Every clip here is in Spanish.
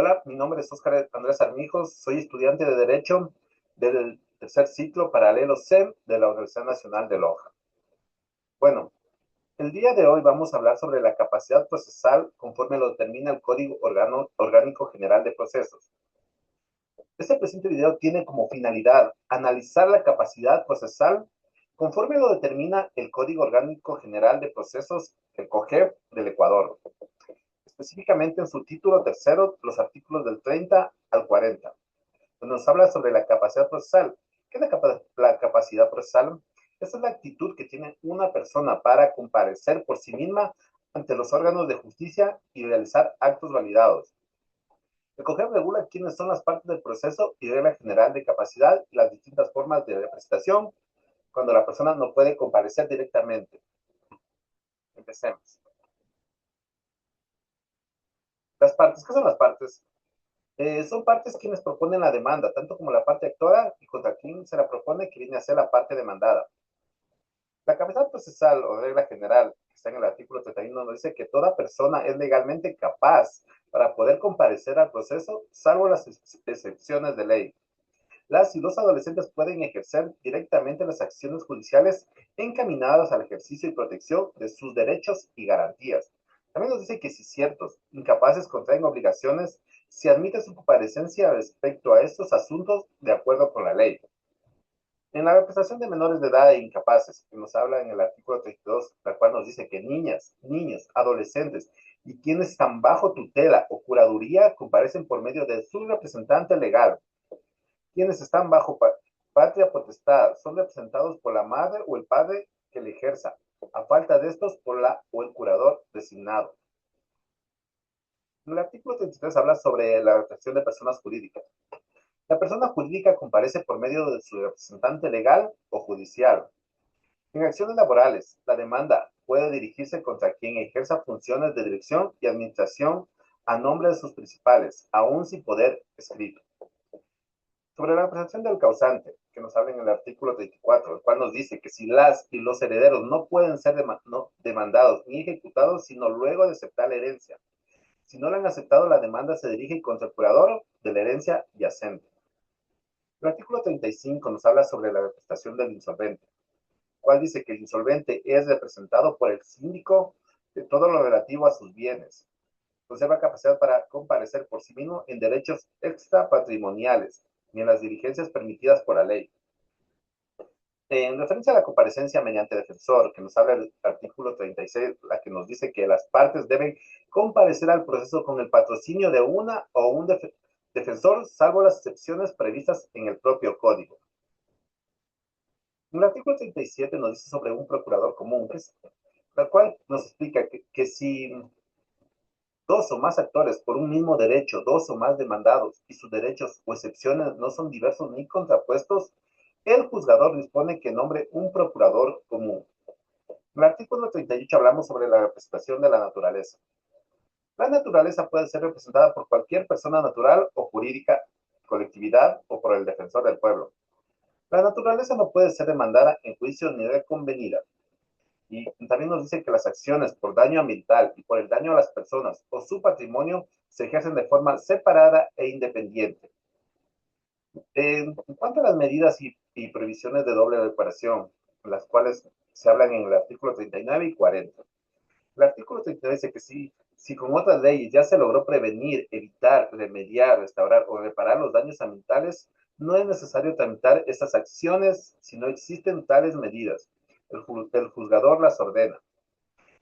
Hola, mi nombre es Óscar Andrés Armijos, soy estudiante de Derecho del tercer ciclo paralelo C de la Universidad Nacional de Loja. Bueno, el día de hoy vamos a hablar sobre la capacidad procesal conforme lo determina el Código Orgánico General de Procesos. Este presente video tiene como finalidad analizar la capacidad procesal conforme lo determina el Código Orgánico General de Procesos, el COGEP del Ecuador, específicamente en su título tercero, los artículos del 30 al 40. Nos habla sobre la capacidad procesal. ¿Qué es la capacidad procesal? Esta es la actitud que tiene una persona para comparecer por sí misma ante los órganos de justicia y realizar actos validados. El COGEP regula quiénes son las partes del proceso y regla general de capacidad y las distintas formas de representación cuando la persona no puede comparecer directamente. Empecemos. Las partes, ¿qué son las partes? Son partes quienes proponen la demanda, tanto como la parte actora y contra quien se la propone que viene a ser la parte demandada. La capacidad procesal o regla general, que está en el artículo 31, nos dice que toda persona es legalmente capaz para poder comparecer al proceso, salvo las excepciones de ley. Las y los adolescentes pueden ejercer directamente las acciones judiciales encaminadas al ejercicio y protección de sus derechos y garantías. También nos dice que si ciertos incapaces contraen obligaciones, se admite su comparecencia respecto a estos asuntos de acuerdo con la ley. En la representación de menores de edad e incapaces, que nos habla en el artículo 32, la cual nos dice que niñas, niños, adolescentes y quienes están bajo tutela o curaduría comparecen por medio de su representante legal. Quienes están bajo patria potestad son representados por la madre o el padre que le ejerza, a falta de estos por la o el curador designado. En el artículo 33 habla sobre la representación de personas jurídicas. La persona jurídica comparece por medio de su representante legal o judicial. En acciones laborales, la demanda puede dirigirse contra quien ejerza funciones de dirección y administración a nombre de sus principales, aún sin poder escrito. Sobre la representación del causante, que nos habla en el artículo 34, el cual nos dice que si las y los herederos no pueden ser demandados ni ejecutados, sino luego de aceptar la herencia. Si no la han aceptado, la demanda se dirige contra el curador de la herencia yacente. El artículo 35 nos habla sobre la representación del insolvente, el cual dice que el insolvente es representado por el síndico de todo lo relativo a sus bienes. Conserva capacidad para comparecer por sí mismo en derechos extrapatrimoniales ni en las diligencias permitidas por la ley. En referencia a la comparecencia mediante defensor, que nos habla el artículo 36, la que nos dice que las partes deben comparecer al proceso con el patrocinio de una o un defensor, salvo las excepciones previstas en el propio código. En el artículo 37 nos dice sobre un procurador común, la cual nos explica que si dos o más actores por un mismo derecho, dos o más demandados, y sus derechos o excepciones no son diversos ni contrapuestos, el juzgador dispone que nombre un procurador común. En el artículo 38 hablamos sobre la representación de la naturaleza. La naturaleza puede ser representada por cualquier persona natural o jurídica, colectividad o por el defensor del pueblo. La naturaleza no puede ser demandada en juicio ni reconvenida. Y también nos dice que las acciones por daño ambiental y por el daño a las personas o su patrimonio se ejercen de forma separada e independiente. En cuanto a las medidas y previsiones de doble reparación, las cuales se hablan en el artículo 39 y 40. El artículo 39 dice que si con otras leyes ya se logró prevenir, evitar, remediar, restaurar o reparar los daños ambientales, no es necesario tramitar estas acciones si no existen tales medidas. El juzgador las ordena.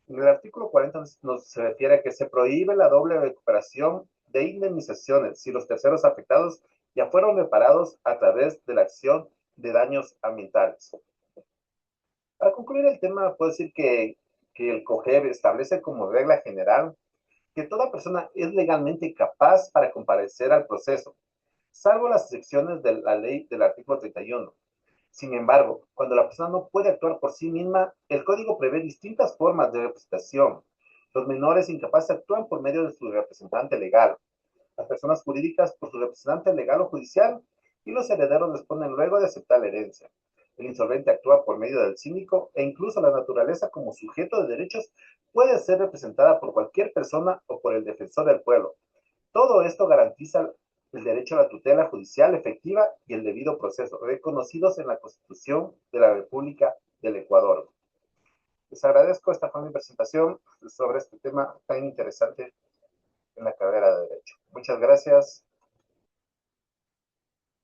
En el artículo 40 se refiere a que se prohíbe la doble recuperación de indemnizaciones si los terceros afectados ya fueron reparados a través de la acción de daños ambientales. Para concluir el tema, puedo decir que el COGEB establece como regla general que toda persona es legalmente capaz para comparecer al proceso, salvo las excepciones de la ley del artículo 31. Sin embargo, cuando la persona no puede actuar por sí misma, el código prevé distintas formas de representación. Los menores incapaces actúan por medio de su representante legal, las personas jurídicas por su representante legal o judicial, y los herederos responden luego de aceptar la herencia. El insolvente actúa por medio del síndico e incluso la naturaleza como sujeto de derechos puede ser representada por cualquier persona o por el defensor del pueblo. Todo esto garantiza el derecho a la tutela judicial efectiva y el debido proceso, reconocidos en la Constitución de la República del Ecuador. Les agradezco, esta fue mi presentación sobre este tema tan interesante en la carrera de Derecho. Muchas gracias.